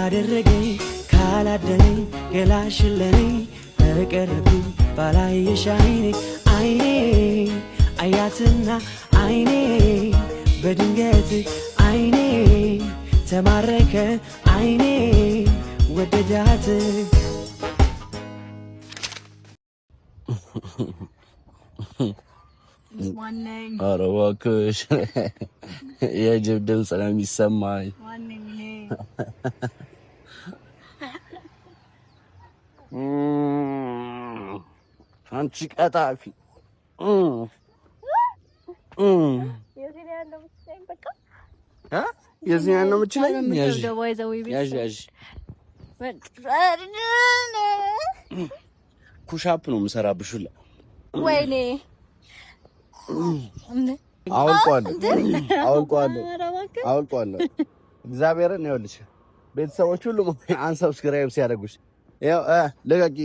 ካደረገኝ ካላደለኝ ገላሽለኔ በቀረብኝ ባላየሽ አይኔ አያትና አይኔ በድንገት አይኔ ተማረከ አይኔ ወደዳት ኧረ እባክሽ የጅብ ድምፅ ነው የሚሰማኝ። አንቺ ቀጣፊ የዚህ ነው የምችለኝ። ያዥ ኩሻፕ ነው የምሰራብሽ ሁላ። ወይኔ አውልቋለሁ። እግዚአብሔርን ይኸውልሽ ቤተሰቦች ሁሉ አንሰብስክራይብ ሲያደርጉሽ ያው ለጋቂ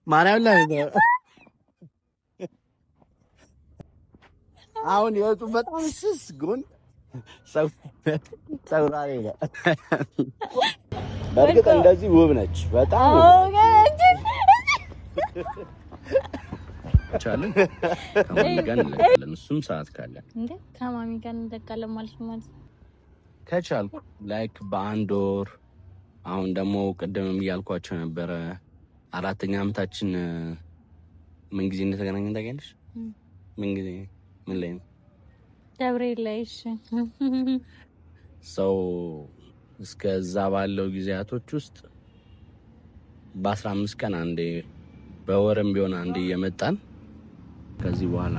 ማርያም ላይ አሁን የወጡ በጣም ስስ ጎን ፀጉራሬ ነው። በእርግጥ እንደዚህ ውብ ነች በጣም ቻለን። ከማሚ ጋር እንለቃለን። እሱም ሰዓት ካለ እንዴ ከማሚ ጋር እንለቃለን ማለት ከቻልኩ ላይክ በአንድ ወር። አሁን ደግሞ ቅድምም እያልኳቸው ነበረ 4ኛ ዓመታችን ምን ጊዜ እንደተገናኘን ታውቂያለሽ? ምን ጊዜ ምን ላይ ነው? ገብርኤል ላይ። እሺ ሰው እስከዛ ባለው ጊዜያቶች ውስጥ በ15 ቀን አንዴ በወርም ቢሆን አንዴ እየመጣን ከዚህ በኋላ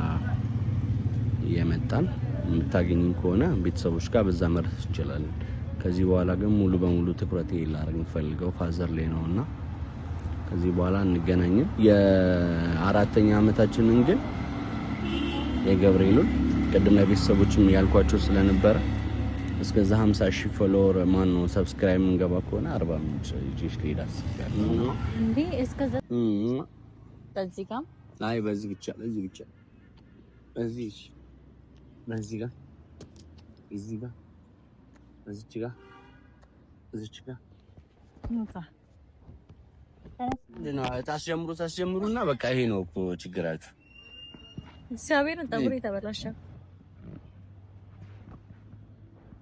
እየመጣን የምታገኝኝ ከሆነ ቤተሰቦች ጋር በዛ መረስ እንችላለን። ከዚህ በኋላ ግን ሙሉ በሙሉ ትኩረት ላደርግ የምፈልገው ፋዘር ላይ ነውና ከዚህ በኋላ እንገናኝም። የ4ኛ ዓመታችንን ግን የገብርኤሉን ቅድም ለቤተሰቦችም ያልኳቸው ስለነበረ እስከዛ 50,000 ፎሎወር ማን ነው ሰብስክራይብ እንገባ ከሆነ 40 ምንጭ ይዤሽ ልሄድ አስቤያለሁ። እንዴ እስከዛ በዚህ ጋር አይ በዚህ ብቻ በዚህ ጋር እዚህ ጋር እዚች ጋር ታስጀምሩና በቃ ይሄ ነው እኮ ችግራችሁ። እግዚአብሔርን ጠጉሬ ተበላሸ።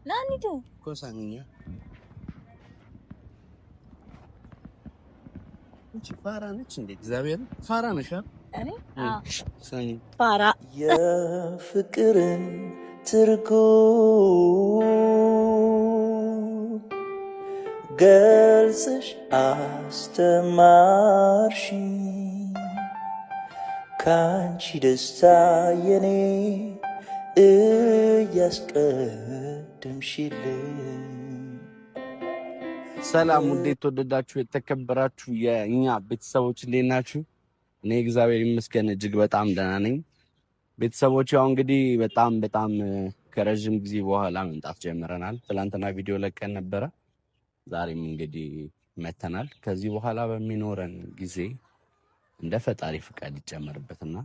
ናኒቱ ኮሳኛ እንቺ ፋራ ነች እንዴ? እግዚአብሔር ፋራ ነሽ እኔ ሰኒ ፋራ የፍቅርን ትርጉም ገልጽሽ አስተማርሽኝ ካንቺ ደስታ የኔ እያስቀደምሽልኝ። ሰላም ውዴት ተወደዳችሁ የተከበራችሁ የኛ ቤተሰቦች እንዴት ናችሁ? እኔ እግዚአብሔር ይመስገን እጅግ በጣም ደህና ነኝ። ቤተሰቦች ያው እንግዲህ በጣም ከረጅም ጊዜ በኋላ መምጣት ጀምረናል። ትላንትና ቪዲዮ ለቀን ነበረ። ዛሬም እንግዲህ መተናል። ከዚህ በኋላ በሚኖረን ጊዜ እንደ ፈጣሪ ፍቃድ ይጨመርበትና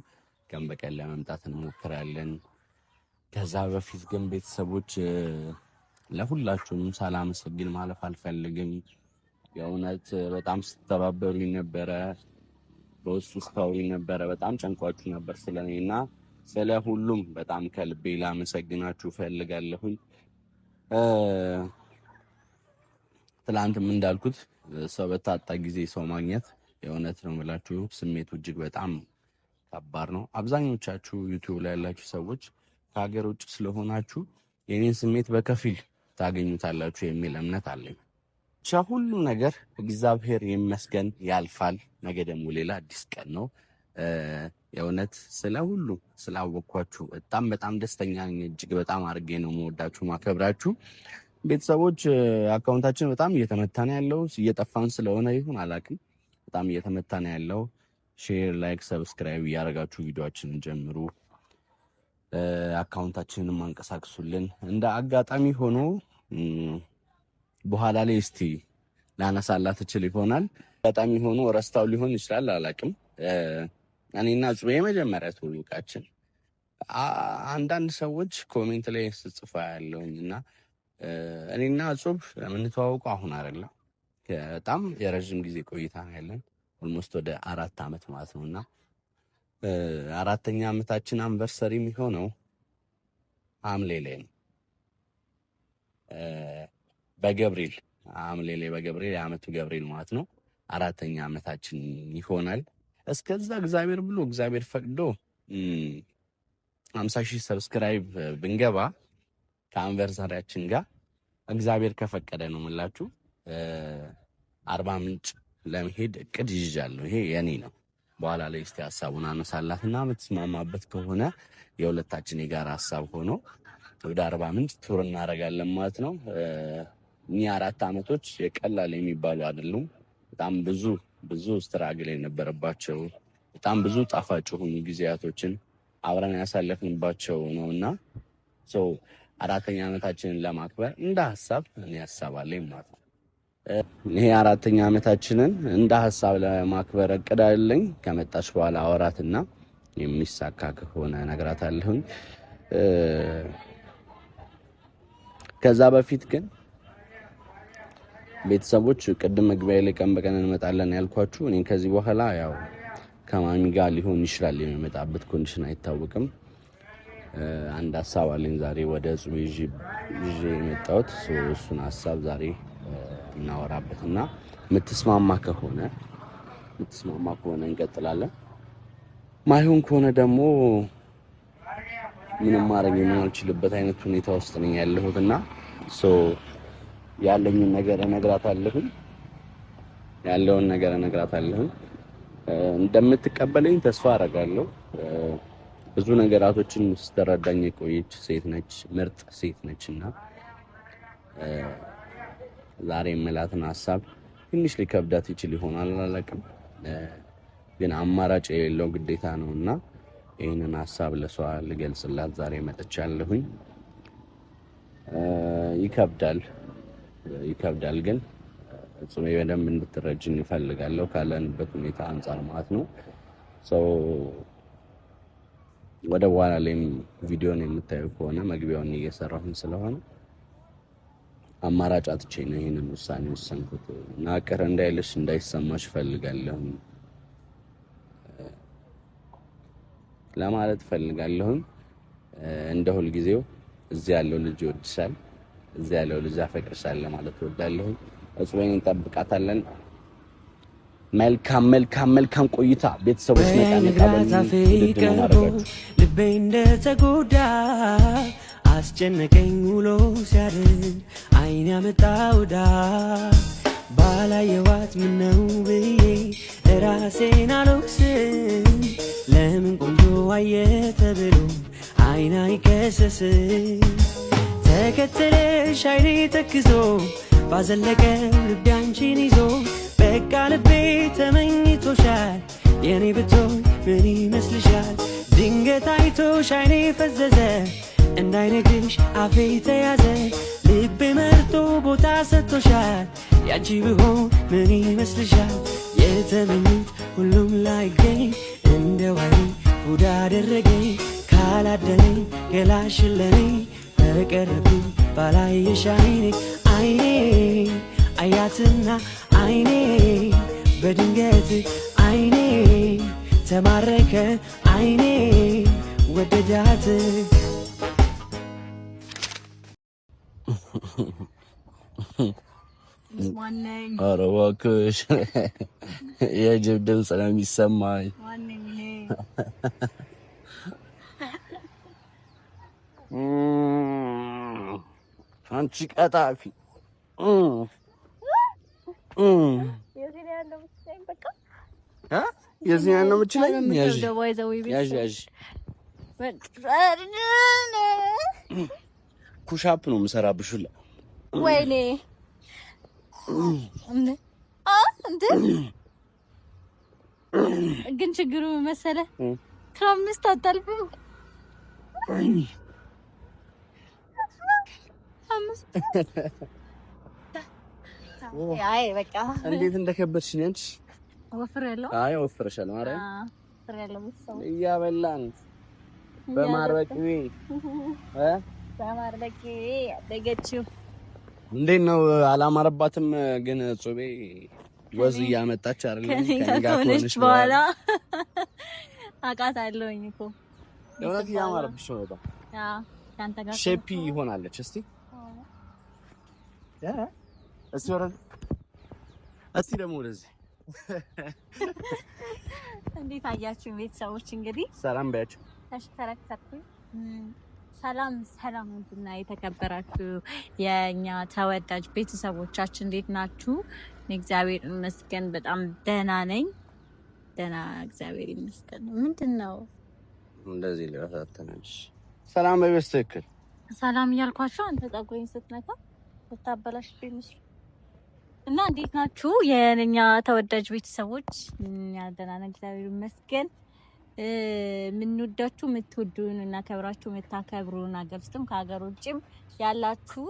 ቀን በቀን ለመምጣት እንሞክራለን። ከዛ በፊት ግን ቤተሰቦች ለሁላችሁም ሳላመሰግን ማለፍ አልፈልግም። የእውነት በጣም ስትተባበሩኝ ነበረ፣ በውስጡ ስታወሩኝ ነበረ፣ በጣም ጨንቋችሁ ነበር ስለኔና ስለ ሁሉም በጣም ከልቤ ላመሰግናችሁ ፈልጋለሁኝ። ትላንትም እንዳልኩት ሰው በታጣ ጊዜ ሰው ማግኘት የእውነት ነው የምላችሁ ስሜቱ እጅግ በጣም ከባድ ነው። አብዛኞቻችሁ ዩቲዩብ ላይ ያላችሁ ሰዎች ከሀገር ውጭ ስለሆናችሁ የኔን ስሜት በከፊል ታገኙታላችሁ የሚል እምነት አለኝ። ብቻ ሁሉም ነገር እግዚአብሔር ይመስገን ያልፋል። ነገ ደግሞ ሌላ አዲስ ቀን ነው። የእውነት ስለ ሁሉ ስላወቅኳችሁ በጣም ደስተኛ ነኝ። እጅግ በጣም አድርጌ ነው መወዳችሁ ማከብራችሁ። ቤተሰቦች አካውንታችን በጣም እየተመታ ነው ያለው። እየጠፋን ስለሆነ ይሁን አላውቅም፣ በጣም እየተመታ ነው ያለው። ሼር፣ ላይክ፣ ሰብስክራይብ እያደረጋችሁ ቪዲዮአችንን ጀምሩ። አካውንታችንን ማንቀሳቅሱልን። እንደ አጋጣሚ ሆኖ በኋላ ላይ እስቲ ላነሳላት እችል ይሆናል። አጋጣሚ ሆኖ ረስታው ሊሆን ይችላል አላውቅም። እኔና ጽቤ የመጀመሪያ ትውውቃችን አንዳንድ ሰዎች ኮሜንት ላይ ጽፋ ያለውኝና እኔና እጹብ የምንተዋወቀው አሁን አይደለም፣ በጣም የረዥም ጊዜ ቆይታ ነው ያለን። ኦልሞስት ወደ 4 ዓመት ማለት ነውና 4ኛ ዓመታችን አንቨርሰሪ የሚሆነው ሐምሌ ላይ ነው። በገብርኤል ሐምሌ ላይ በገብርኤል የዓመቱ ገብርኤል ማለት ነው 4ኛ ዓመታችን ይሆናል። እስከዛ እግዚአብሔር ብሎ እግዚአብሔር ፈቅዶ 50,000 ሰብስክራይብ ብንገባ ከአንቨርሳሪያችን ጋር እግዚአብሔር ከፈቀደ ነው የምላችሁ አርባ ምንጭ ለመሄድ እቅድ ይዣለሁ። ይሄ የኔ ነው። በኋላ ላይ እስቲ ሀሳቡን አነሳላትና የምትስማማበት ከሆነ የሁለታችን የጋራ ሀሳብ ሆኖ ወደ አርባ ምንጭ ቱር እናደርጋለን ማለት ነው። እኚህ 4 ዓመቶች የቀላል የሚባሉ አይደሉም። በጣም ብዙ ስትራግል የነበረባቸው በጣም ብዙ ጣፋጭ የሆኑ ጊዜያቶችን አብረን ያሳለፍንባቸው ነውና 4ኛ ዓመታችንን ለማክበር እንደ ሀሳብ እኔ ሀሳብ አለኝ ማለት ነው። ይሄ 4ኛ ዓመታችንን እንደ ሀሳብ ለማክበር እቅድ አለኝ። ከመጣች በኋላ አወራትና የሚሳካ ከሆነ እነግራታለሁ። ከዛ በፊት ግን ቤተሰቦች ቅድም መግቢያ ላይ ቀን በቀን እንመጣለን ያልኳችሁ እኔ ከዚህ በኋላ ያው ከማሚ ጋር ሊሆን ይችላል የሚመጣበት ኮንዲሽን አይታወቅም። አንድ ሀሳብ አለኝ ዛሬ ወደ እጹብ ይዤ የመጣሁት እሱን ሀሳብ ዛሬ እናወራበትና የምትስማማ ከሆነ እንቀጥላለን። ማይሆን ከሆነ ደግሞ ምንም ማድረግ የማልችልበት አይነት ሁኔታ ውስጥ ነኝ ያለሁትና ያለውን ነገር እነግራታለሁ። እንደምትቀበለኝ ተስፋ አደርጋለሁ። ብዙ ነገራቶችን ስትረዳኝ የቆየች ሴት ነች፣ ምርጥ ሴት ነችና ዛሬ የምላትን ሀሳብ ትንሽ ሊከብዳት ይችል ይሆናል አላውቅም፣ ግን አማራጭ የሌለው ግዴታ ነውና ይህንን ሀሳብ ለሷ ልገልጽላት ዛሬ መጥቻለሁኝ። ይከብዳል ግን እጹብ በደንብ እንድትረጅኝ እፈልጋለሁ ካለንበት ሁኔታ አንጻር ማለት ነው። ወደ በኋላ ላይም ቪዲዮን የምታዩ ከሆነ መግቢያውን እየሰራሁኝ ስለሆነ አማራጭ አጥቼ ነው ይህንን ውሳኔ ወሰንኩት እና ቅር እንዳይልሽ እንዳይሰማሽ እፈልጋለሁ ለማለት እፈልጋለሁ። እንደ ሁልጊዜው እዚህ ያለው ልጅ ይወድሻል፣ እዚህ ያለው ልጅ ያፈቅርሻል ለማለት እወዳለሁ። እጹብን እንጠብቃታለን። መልካም ቆይታ ቤተሰቦች። ልቤ እንደተጎዳ አስጨነቀኝ ውሎ ሲያድር አይን ያመጣውዳ ባላየዋት ምነው ብዬ ራሴን አልወቅስም። ለምን ቆንጆ አየ ተብሎ አይን አይከሰስም። ተከተለሽ አይኔ ተክዞ ባዘለቀው ልቤ አንቺን ይዞ በቃ ልቤ ተመኝቶሻል። የኔ ብትሆን ምን ይመስልሻል? ድንገት አይቶሽ አይኔ ፈዘዘ እንዳይነግርሽ አፌ ተያዘ። ልቤ መርጦ ቦታ ሰጥቶሻል። ያንቺ ብሆን ምን ይመስልሻል? የተመኙት ሁሉም ላይገኝ እንደ ዋይ ጉዳ አደረገኝ። ካላደለኝ ገላሽለኔ በቀረቡ ባላየሽ አይኔ አያትና አይኔ በድንገት አይኔ ተማረከ አይኔ ወደዳት። ኧረ እባክሽ የጅብ ድምፅ ነው የሚሰማኝ። አንቺ ቀጣፊ የዚህ ያለው ምችለኝ ያዥ ኩሻፕ ነው የምሰራብሽ ሁላ። ወይኔ ግን ችግሩ መሰለህ ከአምስት አታልፍም። አይ በቃ እንዴት እንደከበድሽኝ አንቺ። ወፍሬያለሁ። አይ ወፍረሻል ማለት ወፍሬያለሁ። እያበላን በማርበቅቤ በማርበቅቤ ያደገችው እንዴት ነው? አላማረባትም ግን ጹቤ ወዝ እያመጣች አይደለም ከኔ ጋር ሆነች በኋላ አውቃታለሁኝ እኮ ለምን ያማረብሽ ነው? በጣም ካንተ ጋር ሼፒ ይሆናለች። እስቲ እስቲ ወረድ እስቲ ደግሞ ወደዚህ እንዴት አያችሁ ቤተሰቦች? እንግዲህ ሰላም በያችሁ። ተሽከረከርኩኝ። ሰላም እና የተከበራችሁ የኛ ተወዳጅ ቤተሰቦቻችን እንዴት ናችሁ? እግዚአብሔር ይመስገን በጣም ደህና ነኝ። ደህና እግዚአብሔር ይመስገን። ምንድነው እንደዚህ ለራሳተነሽ ሰላም በስተክል ሰላም እያልኳችሁ አንተ ጸጉሬን ስትነካ ወጣበላሽ ቢልሽ እና እንዴት ናችሁ የኛ ተወዳጅ ቤተሰቦች? እኛ ደህና ነን እግዚአብሔር ይመስገን። የምንወዳችሁ የምትወዱን እና ከብራችሁ የምታከብሩን አገር ውስጥም ከሀገር ውጭም ያላችሁ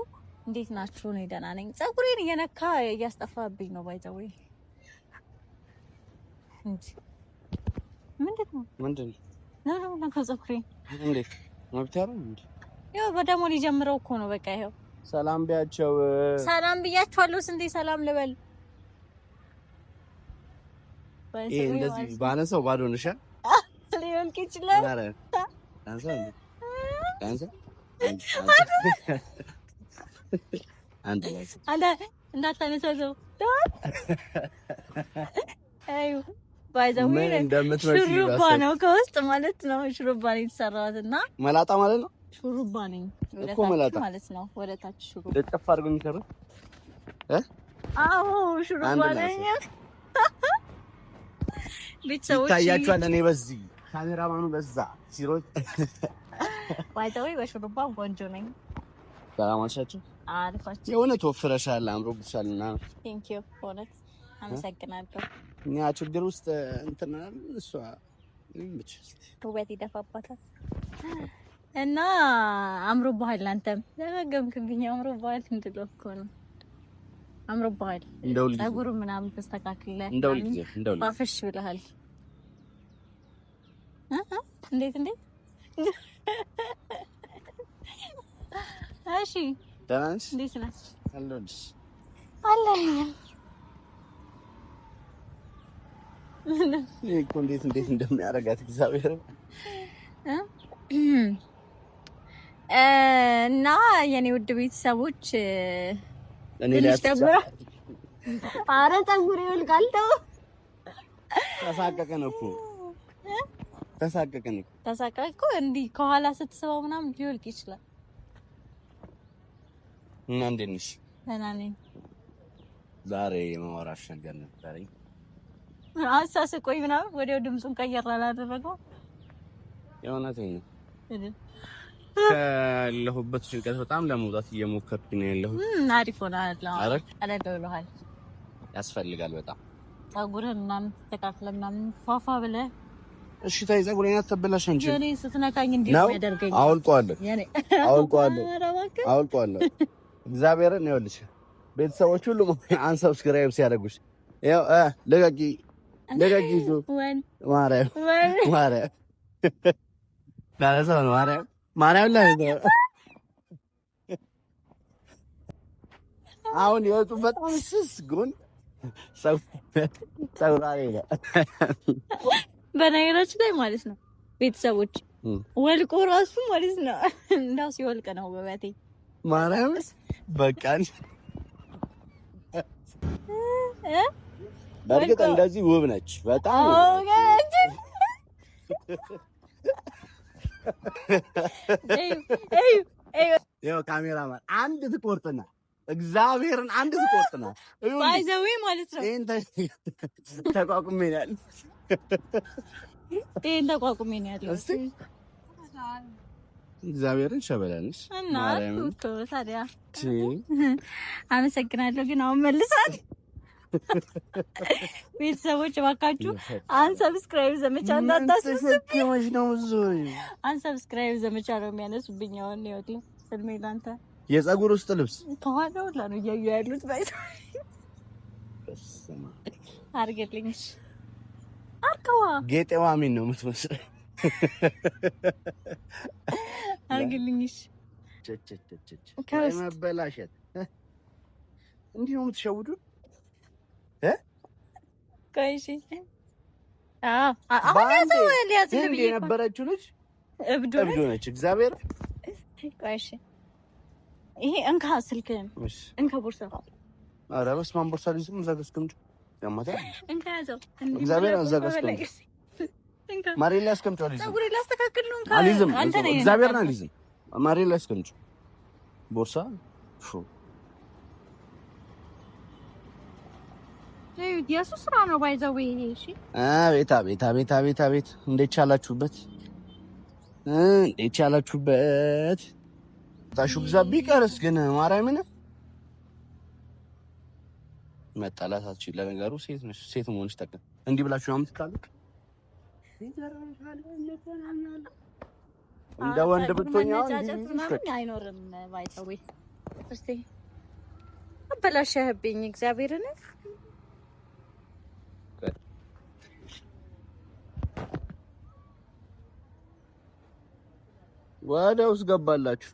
እንዴት ናችሁ? እኔ ደህና ነኝ። ጸጉሬን እየነካ እያስጠፋብኝ ነው። ባይዘው እንዴ ምንድነው ነው ከጸጉሬን እንዴት መብታሩ እንዴ? ያው በደሞ ሊጀምረው እኮ ነው። በቃ ይሄው ሰላም ቢያቸው ሰላም ብያችኋለሁ። እንዴ ሰላም ልበል? ይሄ እንደዚህ ባነሰው ባዶ ነሻ ሊሆን ይችላል። አረ አንተ እንዳታነሳው አዩ ባይዘው ሹሩባ ነው ከውስጥ ማለት ነው። ሹሩባ ነው የተሰራውና መላጣ ማለት ነው። ሹሩባ ነኝ እኮ መላጣ ማለት ነው። ወደ ታች ሹሩባ ለጠፍ አድርጎ የሚሰራው አዎ ሹሩባ ነኝ። ቤተሰቦች ይታያችኋል። እኔ በዚህ ካሜራማኑ በዛ ሲሮጥ ባይዘው በሹሩባ ቆንጆ ነኝ። ሰላም አልሻችሁ? አልፋችሁ የሆነ ተወፍረሻል፣ አምሮብሻልና ቴንክ ዩ ሆነት አመሰግናለሁ። እኛ ችግር ውስጥ እንትና እሷ ውበት ይደፋባታል እና አምሮብሃል። አንተም ለመገምክብኝ አምሮብሃል እንድለው እኮ ነው። አምሮብሃል ጸጉሩ ምናምን ተስተካክለ ባፈሽ ብለሃል። እንዴት እሺ ደህና ነሽ? እንዴት ነሽ? አለሁልሽ አለኝ እኮ እንዴት እንደሚያደርጋት እግዚአብሔር እና የኔ ውድ ቤተሰቦች እኔ ላይ አረ ጸጉሬ ይወልቃል። ተሳቀቀን እኮ ተሳቀቀ እኮ እንዲህ ከኋላ ስትስበው ምናምን ሊወልቅ ይችላል። እና እንዴት ነሽ? ደህና ነኝ። ዛሬ የማወራሽ ነገር ነበረኝ። አሳስቆኝ ምናምን ወዲያው ድምፁን ቀየር አላደረገው። የእውነቴን ነው። ከለሁበት ጭንቀት በጣም ለመውጣት እየሞከርኩኝ ነው ያለሁት። አሪፍ ሆናል። አለደውልሃል ያስፈልጋል በጣም ጸጉርህን ምናምን ተስተካክለህ ምናምን ፏፏ ብለህ እሺ። ታይ ጸጉሬን አትበላሽ እንጂ የኔ ስትነካኝ እንዴት ነው ያደርገኝ? አውልቀዋለሁ እግዚአብሔርን ይኸውልሽ ቤተሰቦች ሁሉ አንሰብስክራይብ ሲያደርጉሽ ያው ለጋጊ ማርያም ዳረሰው ነው ማርያም ላይ አሁን ይወጡ በጣም ስስ ጉን ጸጉራሪ ነው። በነገራችን ላይ ማለት ነው ቤተሰቦች ወልቆ ራሱ ማለት ነው እንዳው ሲወልቅ ነው ውበቴ ማርያም በቃን። በእርግጥ እንደዚህ ውብ ነች በጣም ይኸው ካሜራማን አንድ ትቆርጥና እግዚአብሔርን አንድ ትቆርጥና ባይዘዌ ማለት ነው ይሄን ተቋቁሜ ነው ያለው። ይሄን ተቋቁሜ ነው ያለው። እስቲ እግዚአብሔርን ሸበላንሽ ማርያም ታዲያ አመሰግናለሁ። ግን አሁን መልሳት ቤተሰቦች እባካችሁ አንሰብስክራይብ ዘመቻ እንዳታስብኝ ነው። አንሰብስክራይብ ዘመቻ ነው የሚያነሱብኝ። አሁን ነው ያለው ፍልሜ ላንተ የጸጉር ውስጥ ልብስ ከኋላው ነው እያዩ ያሉት ባይዘ አርገልኝ አርከዋ ጌጤዋ ምን ነው የምትመስለው? አርግልኝሽ መበላሸት እንዲህ ነው የምትሸውዱ? ቆይሽ አሁን ያዘው ሊያዝልኝ የነበረችው ልጅ እብዶ ነች። እግዚአብሔር ቆይሽ ይሄ እንካ ስልክህን እንካ ቦርሳ። ኧረ በስመ አብ ቦርሳ ልጅም እዛ ጋር አስቀምጪው። ያማታ እንካ ያዘው እግዚአብሔር እዛ ጋር አስቀምጪው። ማሬላ አስቀምጪው። ፀጉሬ ላስተካክል ነው። እንካ አልይዝም። እግዚአብሔርን አልይዝም። ማሬላ አስቀምጪው ቦርሳ ኢየሱስ ስራ ነው ባይዘው። ይሄ እሺ አቤት አቤት አቤት አቤት አቤት! እንዴት ቻላችሁበት? እንዴት ቻላችሁበት? ታሹ ግዛ ቢቀርስ ግን ማርያምን መጣላታችን ለነገሩ ሴት ነሽ፣ ሴት መሆንሽ ጠቅም እንዲህ ብላችሁ ነው የምትካሉት። እንደ ወንድ ብትሆኛው እንዲህ አይኖርም ባይዘው። እስቲ አበላሽህብኝ እግዚአብሔርን። ወደ ውስጥ ገባላችሁ።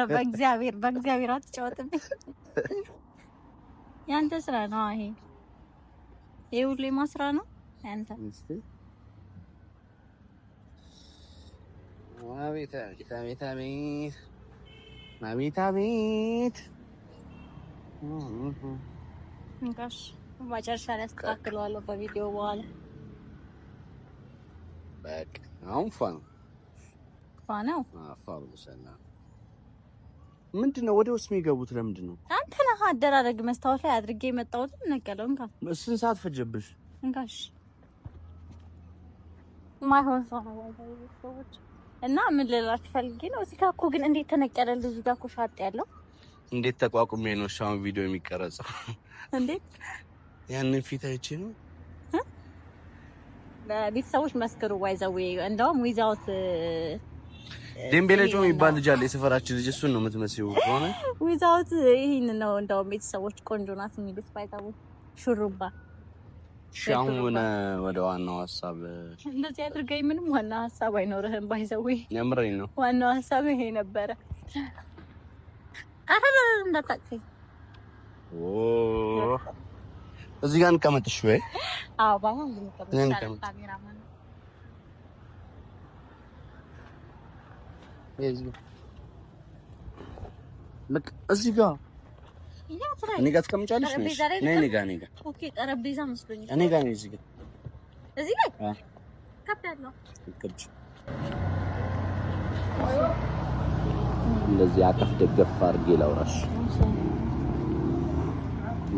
በእግዚአብሔር አትጫወትብኝ። ያንተ ስራ ነው ይሄ። ይሄ ሁሉ የማስራ ነው ያንተ። አቤት አቤት አቤት አቤት አቤት! እንካሽ መጨረሻ ላይ አስተካክለዋለሁ በቪዲዮ በኋላ። በቃ አሁን ፋ ነው ነው ብለሻል። ምንድን ነው ወደ ውስጥ የሚገቡት? ለምንድን ነው አንተ ነህ አደራረግ መስታወት ላይ አድርጌ የመጣሁት። ነቀለው እንካ። ስንት ሰዓት ፈጀብሽ? እንካሽ ማይሆን ሰው ነው ሰዎች። እና ምን ልላችሁ ፈልጌ ነው፣ እዚህ ጋር እኮ ግን እንዴት ተነቀለልህ? እዚህ ጋር እኮ ሻጥ ያለው እንዴት ተቋቁሜ ነው ሻው ቪዲዮ የሚቀረጸው? እንዴት ያንን ፊት አይቼ ነው። ቤተሰቦች መስክሩ። ዋይዛው እንደውም ዊዛውት ዴምቤሌጆ የሚባል ልጅ አለ፣ የሰፈራችን ልጅ። እሱን ነው የምትመስይው ከሆነ ዊዛውት ይሄን ነው እንደውም ቤተሰቦች ቆንጆ ናት የሚሉት። ባይታው ሹሩባ ሻውን ወደ ዋናው ሀሳብ እንደዚህ አድርገኝ። ምንም ዋና ሀሳብ አይኖርህም። ባይዘው የምሬን ነው። ዋናው ሀሳብ ይሄ ነበረ። አረ እንዳታቅፈኝ። እዚህ ጋር እንቀመጥሽ ወይ? አዎ ባሁን እንቀመጥ። ካሜራማን እዚህ ጋር እኔ ጋር ትቀምጫለሽ? እኔ ጋር ኦኬ። ጠረጴዛ መስሎኛል። እኔ ጋር ነው። እዚህ ጋር ከፍ ያለው እንደዚህ አቀፍ ደገፍ አድርጌ ላውራሽ።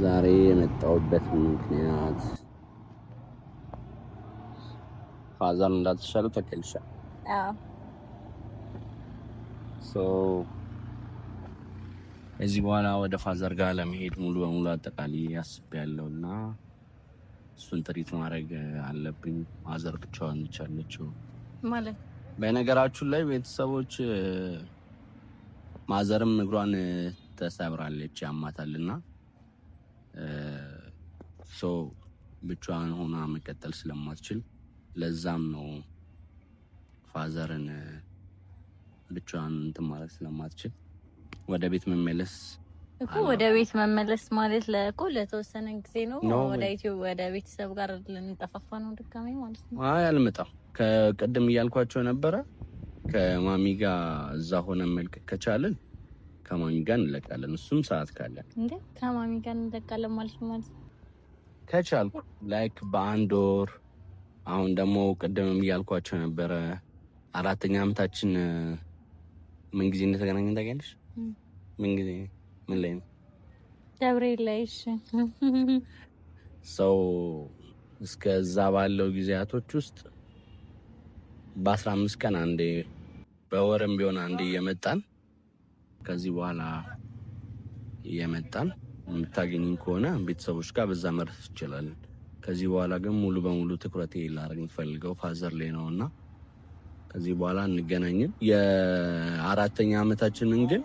ዛሬ የመጣሁበት ምክንያት ፋዘር እንዳልተሻለ ተከልሻል። እዚህ በኋላ ወደ ፋዘር ጋር ለመሄድ ሙሉ በሙሉ አጠቃላይ ያስቤያለሁና እሱን ትሪት ማድረግ አለብኝ። ማዘር ብቻዋን አለችው ማለት በነገራችሁ ላይ ቤተሰቦች፣ ማዘርም እግሯን ተሰብራለች፣ ያማታልና ብቻዋን ሆና መቀጠል ስለማትችል ለዛም ነው ፋዘርን ብቻዋን እንትን ማለት ስለማትችል ወደ ቤት መመለስ እኮ ወደ ቤት መመለስ ማለት ለተወሰነ ጊዜ ነው። ወደ ኢትዮ ወደ ቤተሰብ ጋር ልንጠፋፋ ነው ድጋሜ ማለት ነው። አይ አልመጣም። ከቀደም እያልኳቸው ነበረ ከማሚ ጋር እዛ ሆነ መልቀቅ ከቻለን ከማሚ ጋር እንለቃለን። እሱም ሰዓት ካለ እንዴ ከማሚ ጋር እንለቃለን ማለት ከቻልኩ ላይክ በአንድ ወር። አሁን ደግሞ ቀደም እያልኳቸው ነበረ 4ኛ ዓመታችን ምን ጊዜ እንደተገናኘን ታውቂያለሽ? ምን ጊዜ ምን ላይ ነው? ገብርኤል ላይ። እሺ ሰው እስከዛ ባለው ጊዜያቶች ውስጥ በ15 ቀን አንዴ በወርም ቢሆን አንዴ እየመጣን ከዚህ በኋላ እየመጣን የምታገኝኝ ከሆነ ቤተሰቦች ጋር በዛ መርስ ይችላል። ከዚህ በኋላ ግን ሙሉ በሙሉ ትኩረቴ ላደርግ የምፈልገው ፋዘር ላይ ነውና ከዚህ በኋላ እንገናኝም። የ4ኛ ዓመታችንን ግን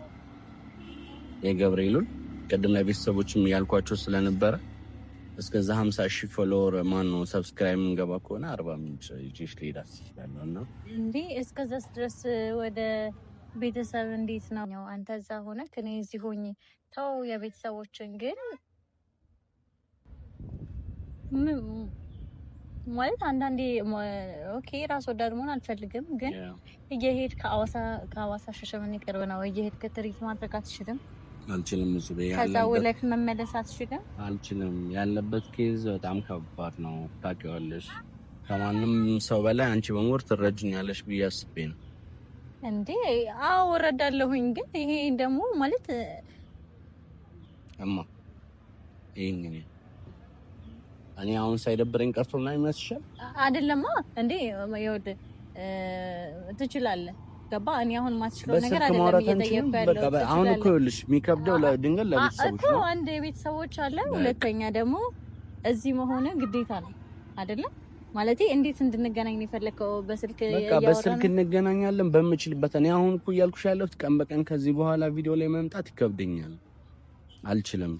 የገብርኤሉን ቅድም ለቤተሰቦችም ያልኳቸው ስለነበረ እስከዛ 50,000 ፎሎወር ማን ነው ሰብስክራይብ እንገባ ከሆነ 40 ምንጭ ይዤሽ ልሄድ አስቤያለሁ። እና እንዴ እስከዛስ ድረስ ወደ ቤተሰብ እንዴት ነው አንተ እዛ ሆነ ከኔ እዚህ ሆኜ ተው የቤተሰቦችን ግን ማለት አንዳንዴ ኦኬ ራስ ወዳድ መሆን አልፈልግም፣ ግን እየሄድ ከአዋሳ ሻሸመኔ ቅርብ ነው። እየሄድ ከትሪት ማድረግ አትችልም? አልችልም። እሱ ከዛ ውለህ መመለስ አትችልም? አልችልም። ያለበት ኬዝ በጣም ከባድ ነው ታውቂዋለሽ። ከማንም ሰው በላይ አንቺ በሞር ትረጅኛለሽ ብዬ አስቤ ነው። እንዴ አዎ እረዳለሁኝ፣ ግን ይሄ ደግሞ ማለት እማ ይሄን እኔ አሁን ሳይደብረኝ ቀርቶ እና ይመስልሻል? አይደለማ እንዴ ይኸውልህ ትችላለህ። ገባ? እኔ አሁን ማትችለው ነገር አይደለም እየጠየቅኩ ያለው። አሁን እኮ ይኸውልሽ የሚከብደው ለድንገት ለቤተሰቦች ነው። አንድ ቤተሰቦች አለ፣ ሁለተኛ ደግሞ እዚህ መሆነ ግዴታ ነው አይደለም? ማለቴ እንዴት እንድንገናኝ ነው የፈለከው? በስልክ በቃ በስልክ እንገናኛለን በምችልበት። እኔ አሁን እኮ እያልኩሽ ያለሁት ቀን በቀን ከዚህ በኋላ ቪዲዮ ላይ መምጣት ይከብደኛል። አልችልም።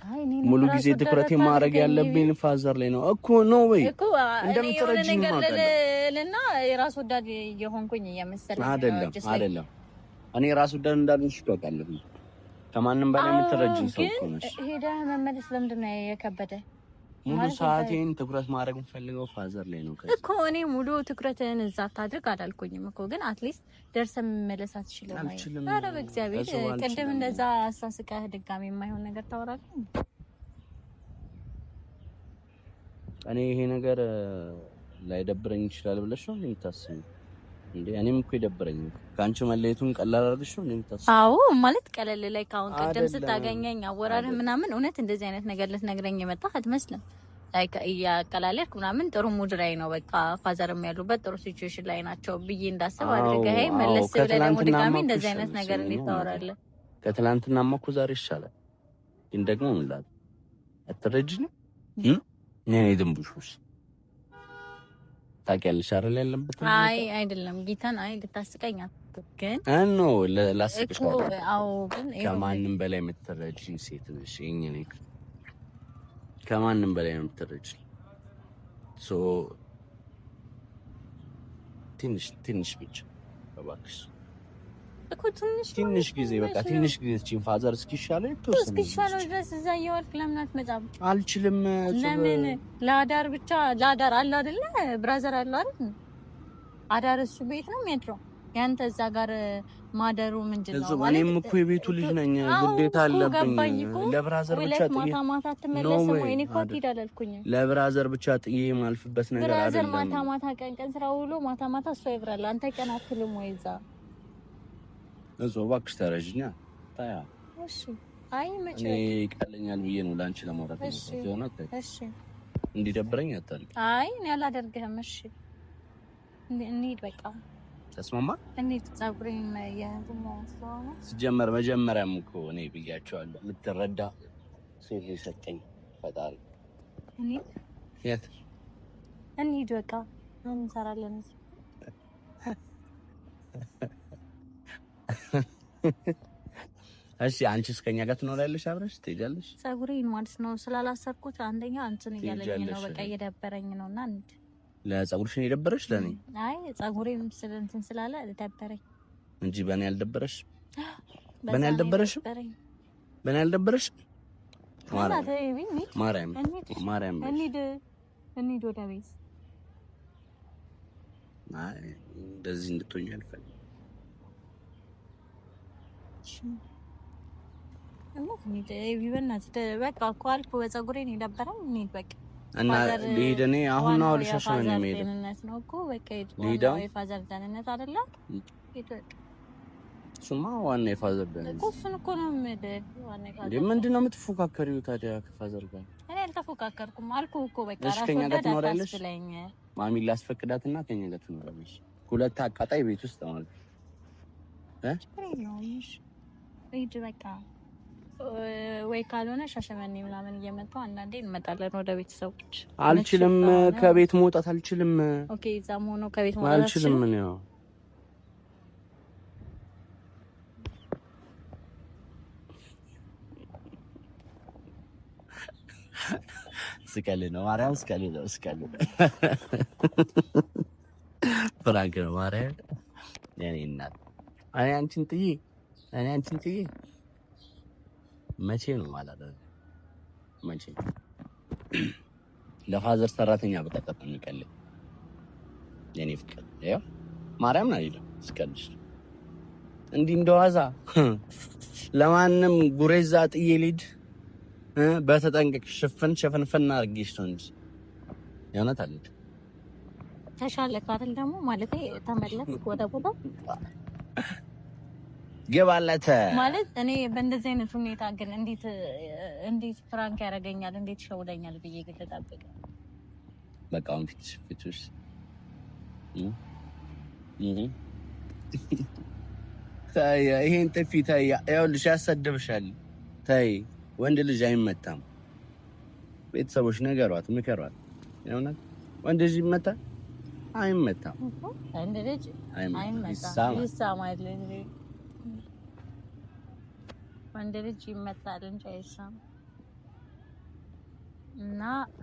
ሙሉ ጊዜ ትኩረቴ ማድረግ ያለብኝ ፋዘር ላይ ነው እኮ ነው ወይ እኮ እንደምትረጂኝ እና የራስ ወዳድ የሆንኩኝ እየመሰለኝ አይደለም። እኔ የራስ ወዳድ እንዳልሆንሽ ታውቃለህ። ከማንም በላይ የምትረጂኝ ሰው እኮ ነሽ። ሄደህ መመለስ ለምንድን ነው የከበደ? ሙሉ ሰዓቴን ትኩረት ማድረግ የምፈልገው ፋዘር ላይ ነው እኮ። እኔ ሙሉ ትኩረትን እዛ ታድርግ አላልኩኝም እኮ፣ ግን አትሊስት ደርሰህ መመለስ አትችልም ወይ? ኧረ በእግዚአብሔር ቅድም እንደዛ አሳስቀህ ድጋሚ የማይሆን ነገር ታወራለህ። እኔ ይሄ ነገር ላይደብረኝ ይችላል ብለሽ ነው የምታስቢው እንዴ? እኔም እኮ ይደብረኝ ከአንቺ መለየቱን ቀላል አድርገሽ ነው የምታስቢው? አዎ ማለት ቀለል ላይ ካሁን ቀደም ስታገኘኝ አወራርህ ምናምን እውነት እንደዚህ አይነት ነገር ልትነግረኝ የመጣህ አትመስልም። ላይክ እያቀላለድክ ምናምን ጥሩ ሙድ ላይ ነው፣ በቃ ፋዘርም ያሉበት ጥሩ ሲቹዌሽን ላይ ናቸው ብዬ እንዳስብ አድርገህ መለስ ብለህ ደግሞ ድጋሚ እንደዚህ አይነት ነገር እንዴት ታወራለህ? ከትላንትናማ እኮ ዛሬ ይሻላል። ግን ደግሞ ምን ላድርግ አትረጂኝም? እኔ ድንቡሽሽ ታውቂያለሽ አይደል? ያለበት አይ አይደለም ጌታን አይ ልታስቀኝ ግን ነው ላስቅሽ ነው። አዎ ግን ከማንም በላይ የምትረጂኝ ሴት ነሽ። እኔ ከማንም በላይ ነው የምትረጂኝ። ሶ ትንሽ ብቻ እባክሽ እኮ ትንሽ ጊዜ በቃ ትንሽ ጊዜ እቺን ፋዘር እስኪሻለው ድረስ እዛ እየዋልክ ለምን አትመጣም? አልችልም። ለምን ለአዳር ብቻ ለአዳር አለ አይደለ? ብራዘር አለ አይደል? አዳር እሱ ቤት ነው የሚያድረው። ያንተ እዛ ጋር ማደሩ ምንድነው ማለት? እኔም እኮ የቤቱ ልጅ ነኝ፣ ግዴታ አለብኝ። ለብራዘር ብቻ ጥዬ ማታ ተመለሰ ወይ? እኔ እኮ አልኩኝ ለብራዘር ብቻ ጥዬ ማልፍበት ነገር አይደለም። ብራዘር ማታ ቀን ስራ ውሎ ማታ እሱ ይብራል። አንተ ቀን አትልም ወይ እዛ? እባክሽ ተረጅኛ ታያ። እሺ አይ መቼ እኔ ይቀለኛል ብዬ ነው ላንቺ ለማውራት ነው። እሺ እንዲደብረኝ አታልቂ። አይ እኔ አላደርግህም። እሺ እንሂድ በቃ ተስማማ። እንሂድ። ፀጉሬን ያያዝኛው ሲጀመር መጀመሪያም እኮ እኔ ብያቸዋለሁ የምትረዳ ሴት የሰጠኝ ፈጣሪ። እንሂድ በቃ ምን እንሰራለን? እሺ አንቺ እስከኛ ጋር ትኖሪያለሽ? አብረሽ ትሄጃለሽ? ፀጉሬን ማለት ነው ስላላሰርኩት አንደኛ እንትን እያለኝ ነው፣ በቃ እየደበረኝ ነውና እንሂድ። ለፀጉርሽ ነው የደበረሽ? ለኔ አይ ፀጉሬም እንትን ስላለ ደበረኝ እንጂ በእኔ አልደበረሽ። በእኔ አልደበረሽ? በእኔ አልደበረሽ? ማርያም እንሂድ ወደ ቤት። አይ እንደዚህ እንድትሆኝ አልፈልግም። በቃ እኮ አልኩ በፀጉሬን የደበረኝ። እንሂድ በቃ እና ልሂድ። እኔ አሁን ነው ልሻሻል ነው የሚሄደው ነው እኮ በቃ የፋዘር ደህንነት አይደለ? እሱማ ዋና የፋዘር ደህንነት እኮ እሱን እኮ ነው የምልህ። ዋና የፋዘር ምንድን ነው የምትፎካከሪው ታዲያ ከፋዘር ጋር? እኔ አልተፎካከርኩም አልኩህ እኮ በቃ ከኛ ጋር ትኖሪያለሽ። ማሚ ላስፈቅዳትና ከኛ ጋር ትኖሪያለሽ። ሁለት አቃጣይ ቤት ውስጥ ማለት ሂድ በቃ። ወይ ካልሆነ ሻሸመኔ ምናምን እየመጣሁ አንዳንዴ እንመጣለን ወደ ቤተሰቦች። አልችልም፣ ከቤት መውጣት አልችልም። ኦኬ እዛም ሆኖ ከቤት መውጣት አልችልም። ምን ያው ስቀልድ ነው ማርያም፣ ስቀልድ ነው ፍራንክ ነው ማርያም። የኔ እናት እኔ አንቺን ጥዬ መቼ ነው ማለት ነው? መቼ ለፋዘር ሰራተኛ በቀጠር ነው የሚቀልድ የኔ ፍቅር። ያው ማርያም ነው አይደል? ስቀልድ እንዲህ እንደዋዛ ለማንም ጉሬዛ ጥዬ ልሂድ በተጠንቀቅ ሽፍንፍን አድርጌሽ ነው እንጂ የእውነት አለች። ተሻለክ አይደል? ደግሞ ማለት ተመለስክ ወደ ቦታ ገባለተ ማለት እኔ በእንደዚህ አይነት ሁኔታ ግን እንዴት ፍራንክ ያደርገኛል እንዴት ሸውደኛል ብዬ ግን ተጣበቀ። በቃ አሁን ፊትሽ ይሄን ጥፊ ታይ፣ ይኸውልሽ ያሰድብሻል። ታይ ወንድ ልጅ አይመታም። ቤተሰቦች ነገሯት፣ ምከሯት። የእውነት ወንድ ልጅ ይመታል አይመታም? ወንድ ልጅ አይመታም፣ ይሳማል። ወንድ ልጅ ይመታል እንጂ አይሳም። እና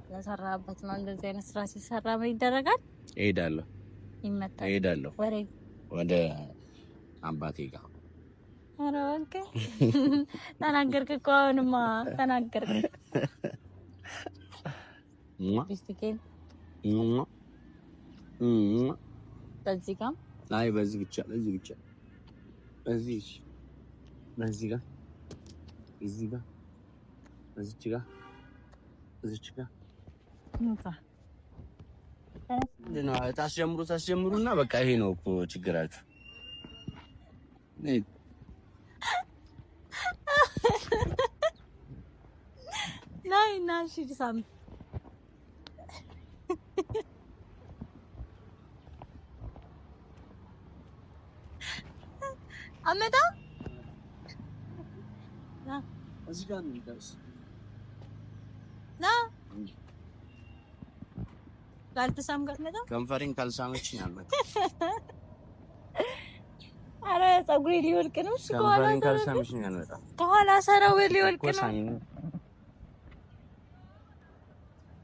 ለሰራበት ነው እንደዚህ አይነት ስራ ሲሰራ ምን ይደረጋል? እሄዳለሁ፣ ይመታል፣ እሄዳለሁ ወደ አባቴ ጋር። ኧረ እባክህ ተናገርክ እኮ አሁንማ ተናገርክ። ቢስቲኬን በዚህ ጋር አይ በዚህ ብቻ በዚህ ጋር እዚህ ጋር እዚች ጋር ታስጀምሩና በቃ ይሄ ነው እኮ ችግራችሁ። ና እሺ ሳም አመጣ እዚህ ጋር ነው የሚደርስ። ና ካልተሳም ጋር መጣ ከንፈሬን ካልሳመችኝ አልመጣ። አረ ፀጉሬ ሊወልቅ ነው። እሺ ከንፈሬን ካልሳመችኝ አልመጣ። ከኋላ ሰራው ሊወልቅ ነው።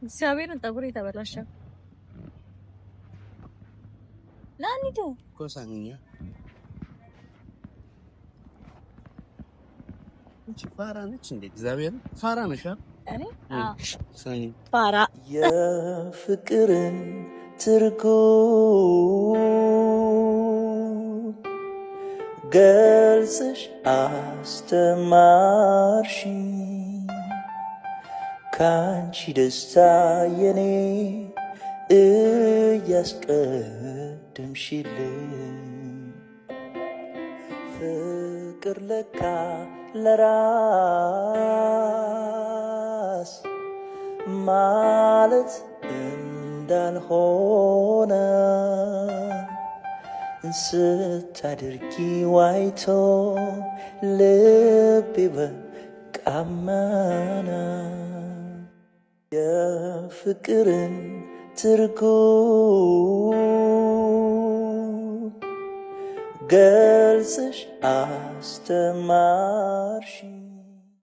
እግዚአብሔር ፀጉሬ ተበላሸ። ና እንሂድ። ኮሳኛ ፋራ ነች እንዴ? እግዚአብሔር ፋራ ነሽ? እኔ ፋራ የፍቅርን ትርጉም ገልጽሽ አስተማርሽኝ፣ ካንቺ ደስታ የኔ እያስቀደምሽልኝ፣ ፍቅር ለካ ለራስ ማለት እንዳልሆነ ስታደርጊ ዋይቶ ልቤ በቃ አመነ። የፍቅርን ትርጉም ገልጽሽ አስተማርሽኝ